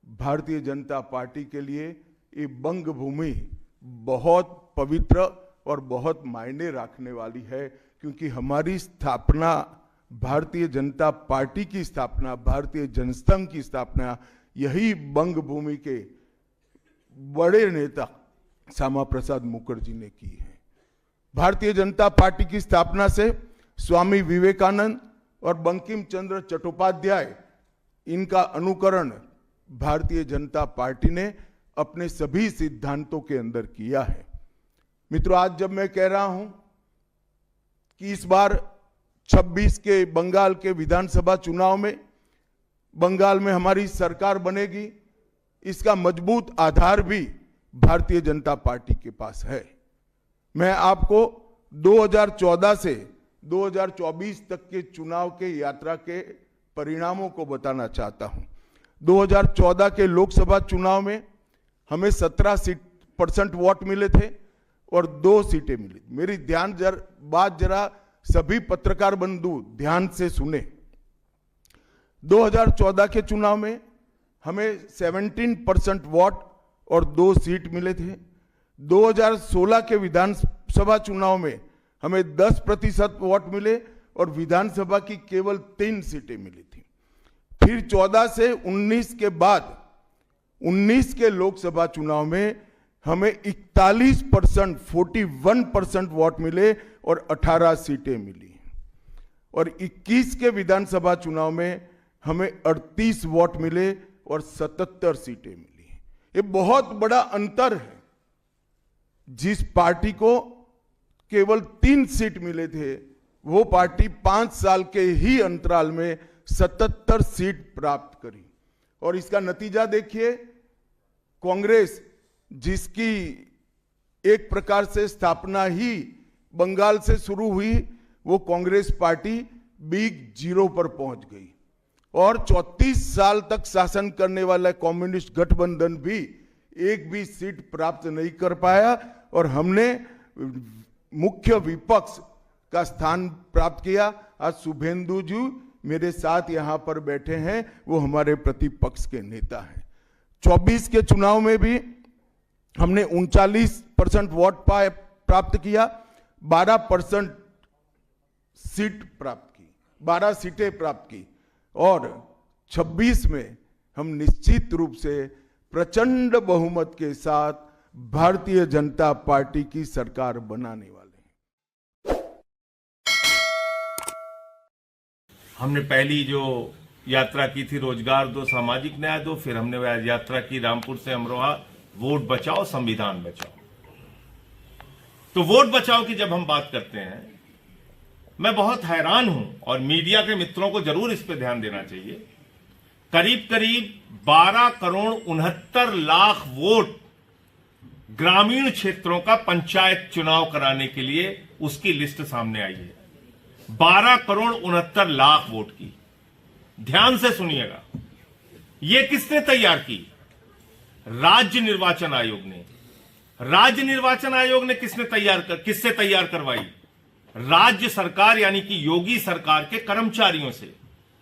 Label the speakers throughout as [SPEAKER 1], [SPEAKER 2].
[SPEAKER 1] Bharatiya Janata party के लिए ये बंग भूमि बहुत पवित्र और बहुत मायने रखने वाली है, क्योंकि हमारी स्थापना, भारतीय जनता पार्टी की स्थापना, भारतीय जनसंघ की स्थापना यही बंग भूमि के बड़े नेता श्यामा प्रसाद मुखर्जी ने की है। भारतीय जनता पार्टी की स्थापना से स्वामी विवेकानंद और बंकिम चंद्र चट्टोपाध्याय, इनका अनुकरण भारतीय जनता पार्टी ने अपने सभी सिद्धांतों के अंदर किया है। मित्रों, आज जब मैं कह रहा हूं कि इस बार 26 के बंगाल के विधानसभा चुनाव में बंगाल में हमारी सरकार बनेगी, इसका मजबूत आधार भी भारतीय जनता पार्टी के पास है। मैं आपको 2014 से 2024 तक के चुनाव के यात्रा के परिणामों को बताना चाहता हूं। 2014 के लोकसभा चुनाव में हमें 17% वोट मिले थे और 2 सीटें मिली। मेरी बात जरा सभी पत्रकार बंधु ध्यान से सुने। 2014 के चुनाव में हमें 17% वोट और 2 सीट मिले थे। 2016 के विधानसभा चुनाव में हमें 10% वोट मिले और विधानसभा की केवल 3 सीटें मिली थी। फिर 14 से 19 के बाद 19 के लोकसभा चुनाव में हमें 41% वोट मिले और 18 सीटें मिली। और 21 के विधानसभा चुनाव में हमें 38 वोट मिले और 77 सीटें मिली। ये बहुत बड़ा अंतर है। जिस पार्टी को केवल 3 सीट मिले थे, वो पार्टी 5 साल के ही अंतराल में 77 सीट प्राप्त करी। और इसका नतीजा देखिए, कांग्रेस, जिसकी एक प्रकार से स्थापना ही बंगाल से शुरू हुई, वो कांग्रेस पार्टी बिग जीरो पर पहुंच गई। और 34 साल तक शासन करने वाला कम्युनिस्ट गठबंधन भी एक भी सीट प्राप्त नहीं कर पाया और हमने मुख्य विपक्ष का स्थान प्राप्त किया। आज शुभेंदु जी मेरे साथ यहां पर बैठे हैं, वो हमारे प्रतिपक्ष के नेता हैं। 24 के चुनाव में भी हमने 39% वोट प्राप्त किया, 12% सीट प्राप्त की, 12 सीटें प्राप्त की। और 26 में हम निश्चित रूप से प्रचंड बहुमत के साथ भारतीय जनता पार्टी की सरकार बनाने वाले हैं।
[SPEAKER 2] हमने पहली जो यात्रा की थी रोजगार दो, सामाजिक न्याय दो, फिर हमने यात्रा की रामपुर से अमरोहा, वोट बचाओ संविधान बचाओ। तो वोट बचाओ की जब हम बात करते हैं, मैं बहुत हैरान हूं और मीडिया के मित्रों को जरूर इस पर ध्यान देना चाहिए। करीब करीब 12 करोड़ 69 लाख वोट ग्रामीण क्षेत्रों का पंचायत चुनाव कराने के लिए उसकी लिस्ट सामने आई है। 12 करोड़ 69 लाख वोट की। ध्यान से सुनिएगा, यह किसने तैयार की? राज्य निर्वाचन आयोग ने। राज्य निर्वाचन आयोग ने किससे तैयार करवाई? राज्य सरकार यानी कि योगी सरकार के कर्मचारियों से।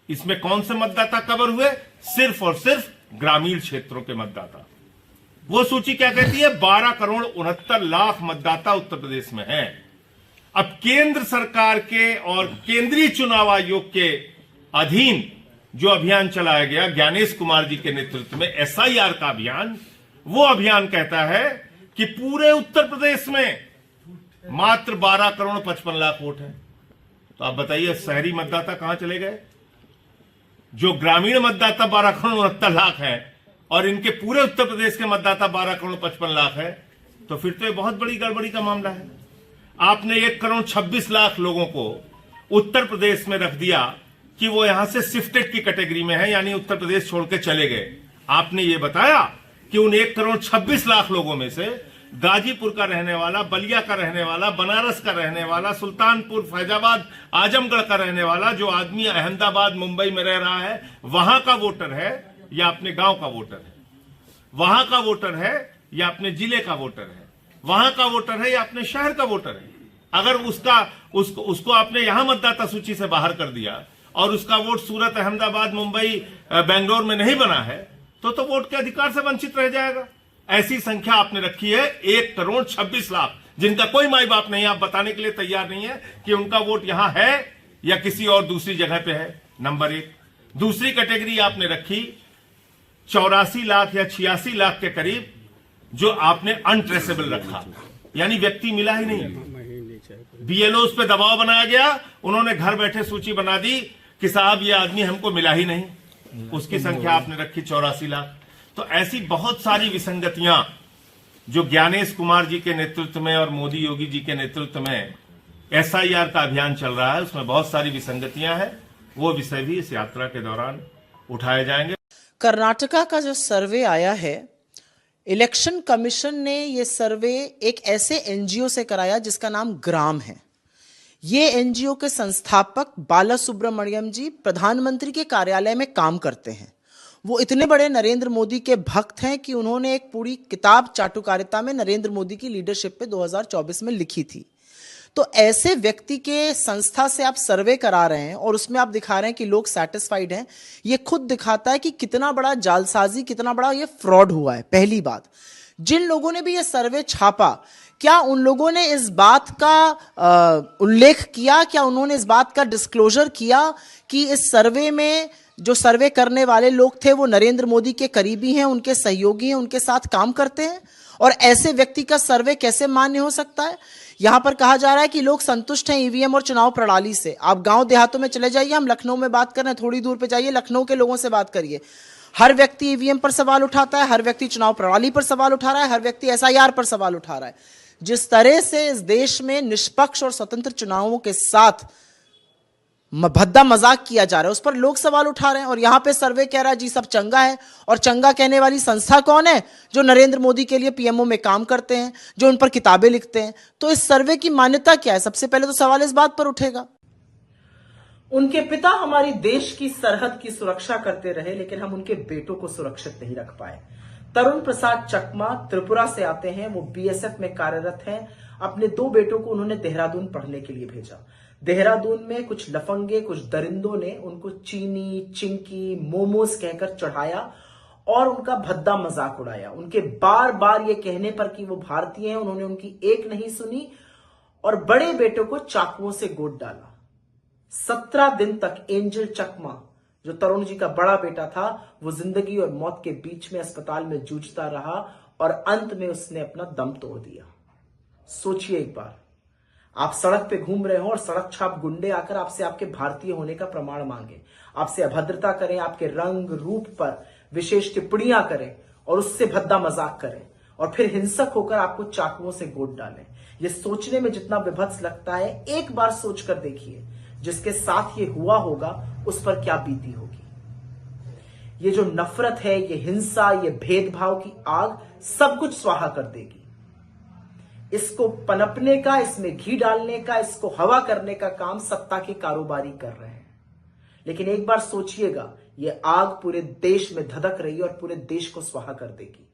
[SPEAKER 2] इसमें कौन से मतदाता कवर हुए? सिर्फ और सिर्फ ग्रामीण क्षेत्रों के मतदाता। वो सूची क्या कहती है? 12 करोड़ 69 लाख मतदाता उत्तर प्रदेश में हैं। अब केंद्र सरकार के और केंद्रीय चुनाव आयोग के अधीन जो अभियान चलाया गया ज्ञानेश कुमार जी के नेतृत्व में, SIR का अभियान, वो अभियान कहता है कि पूरे उत्तर प्रदेश में मात्र 12 करोड़ 55 लाख वोट है। तो आप बताइए शहरी मतदाता कहां चले गए? जो ग्रामीण मतदाता 12 करोड़ 69 लाख है और इनके पूरे उत्तर प्रदेश के मतदाता 12 करोड़ 55 लाख है, तो फिर तो ये बहुत बड़ी गड़बड़ी का मामला है। आपने 1 करोड़ 26 लाख लोगों को उत्तर प्रदेश में रख दिया कि वो यहां से शिफ्टेड की कैटेगरी में है, यानी उत्तर प्रदेश छोड़ के चले गए। आपने ये बताया कि उन 1 करोड़ 26 लाख लोगों में से गाजीपुर का रहने वाला, बलिया का रहने वाला, बनारस का रहने वाला, सुल्तानपुर, फैजाबाद, आजमगढ़ का रहने वाला जो आदमी अहमदाबाद, मुंबई में रह रहा है, वहां का वोटर है या अपने गांव का वोटर है? वहां का वोटर है या अपने जिले का वोटर है? वहां का वोटर है या अपने शहर का वोटर है? अगर उसको आपने यहां मतदाता सूची से बाहर कर दिया और उसका वोट सूरत, अहमदाबाद, मुंबई, बेंगलोर में नहीं बना है, तो वोट के अधिकार से वंचित रह जाएगा। ऐसी संख्या आपने रखी है 1,26,00,000 जिनका कोई माई बाप नहीं, आप बताने के लिए तैयार नहीं है कि उनका वोट यहां है या किसी और दूसरी जगह पे है। नंबर 1। दूसरी कैटेगरी आपने रखी 84 लाख या 86 लाख के करीब, जो आपने अनट्रेसेबल रखा, यानी व्यक्ति मिला ही नहीं। बीएलओ पे दबाव बनाया गया, उन्होंने घर बैठे सूची बना दी कि साहब ये आदमी हमको मिला ही नहीं, उसकी संख्या आपने रखी 84 लाख। तो ऐसी बहुत सारी विसंगतियां जो ज्ञानेश कुमार जी के नेतृत्व में और मोदी योगी जी के नेतृत्व में एसआईआर का अभियान चल रहा है, उसमें बहुत सारी विसंगतियां हैं। वो विषय भी इस यात्रा के दौरान उठाए जाएंगे।
[SPEAKER 3] कर्नाटका का जो सर्वे आया है, इलेक्शन कमीशन ने ये सर्वे एक ऐसे एनजीओ से कराया जिसका नाम ग्राम है। ये एनजीओ के संस्थापक बाला सुब्रमण्यम जी प्रधानमंत्री के कार्यालय में काम करते हैं। वो इतने बड़े नरेंद्र मोदी के भक्त हैं कि उन्होंने एक पूरी किताब चाटुकारिता में नरेंद्र मोदी की लीडरशिप पे 2024 में लिखी थी। तो ऐसे व्यक्ति के संस्था से आप सर्वे करा रहे हैं और उसमें आप दिखा रहे हैं कि लोग सैटिस्फाइड हैं, ये खुद दिखाता है कि कितना बड़ा जालसाजी, कितना बड़ा ये फ्रॉड हुआ है। पहली बात, जिन लोगों ने भी ये सर्वे छापा, क्या उन लोगों ने इस बात का उल्लेख किया, क्या उन्होंने इस बात का डिस्क्लोजर किया कि इस सर्वे में जो सर्वे करने वाले लोग थे वो नरेंद्र मोदी के करीबी हैं, उनके सहयोगी हैं, उनके साथ काम करते हैं? और ऐसे व्यक्ति का सर्वे कैसे मान्य हो सकता है? यहां पर कहा जा रहा है कि लोग संतुष्ट हैं ईवीएम और चुनाव प्रणाली से। आप गांव देहातों में चले जाइए, हम लखनऊ में बात कर रहे हैं, थोड़ी दूर पे जाइए, लखनऊ के लोगों से बात करिए। हर व्यक्ति ईवीएम पर सवाल उठाता है, हर व्यक्ति चुनाव प्रणाली पर सवाल उठा रहा है, हर व्यक्ति एसआईआर पर सवाल उठा रहा है। जिस तरह से इस देश में निष्पक्ष और स्वतंत्र चुनावों के साथ भद्दा मजाक किया जा रहा है, उस पर लोग सवाल उठा रहे हैं। और यहां पे सर्वे कह रहा है जी सब चंगा है। और चंगा कहने वाली संस्था कौन है? जो नरेंद्र मोदी के लिए पीएमओ में काम करते हैं, जो उन पर किताबें लिखते हैं। तो इस सर्वे की मान्यता क्या है? सबसे पहले तो सवाल इस बात पर उठेगा। उनके पिता हमारी देश की सरहद की सुरक्षा करते रहे, लेकिन हम उनके बेटों को सुरक्षित नहीं रख पाए। तरुण प्रसाद चकमा त्रिपुरा से आते हैं, वो बीएसएफ में कार्यरत हैं। अपने 2 बेटों को उन्होंने देहरादून पढ़ने के लिए भेजा। देहरादून में कुछ लफंगे, कुछ दरिंदों ने उनको चीनी, चिंकी, मोमोज कहकर चढ़ाया और उनका भद्दा मजाक उड़ाया। उनके बार बार ये कहने पर कि वो भारतीय हैं, उन्होंने उनकी एक नहीं सुनी और बड़े बेटों को चाकुओं से गोद डाला। 17 दिन तक एंजल चकमा, जो तरुण जी का बड़ा बेटा था, वो जिंदगी और मौत के बीच में अस्पताल में जूझता रहा और अंत में उसने अपना दम तोड़ दिया। सोचिए एक बार, आप सड़क पे घूम रहे हो और सड़क छाप गुंडे आकर आपसे आपके भारतीय होने का प्रमाण मांगे, आपसे अभद्रता करें, आपके रंग रूप पर विशेष टिप्पणियां करें और उससे भद्दा मजाक करें और फिर हिंसक होकर आपको चाकुओं से गोद डालें। यह सोचने में जितना विभत्स लगता है, एक बार सोचकर देखिए जिसके साथ ये हुआ होगा उस पर क्या बीती होगी। ये जो नफरत है, ये हिंसा, ये भेदभाव की आग सब कुछ स्वाहा कर देगी। इसको पनपने का, इसमें घी डालने का, इसको हवा करने का काम सत्ता के कारोबारी कर रहे हैं। लेकिन एक बार सोचिएगा, ये आग पूरे देश में धधक रही है और पूरे देश को स्वाहा कर देगी।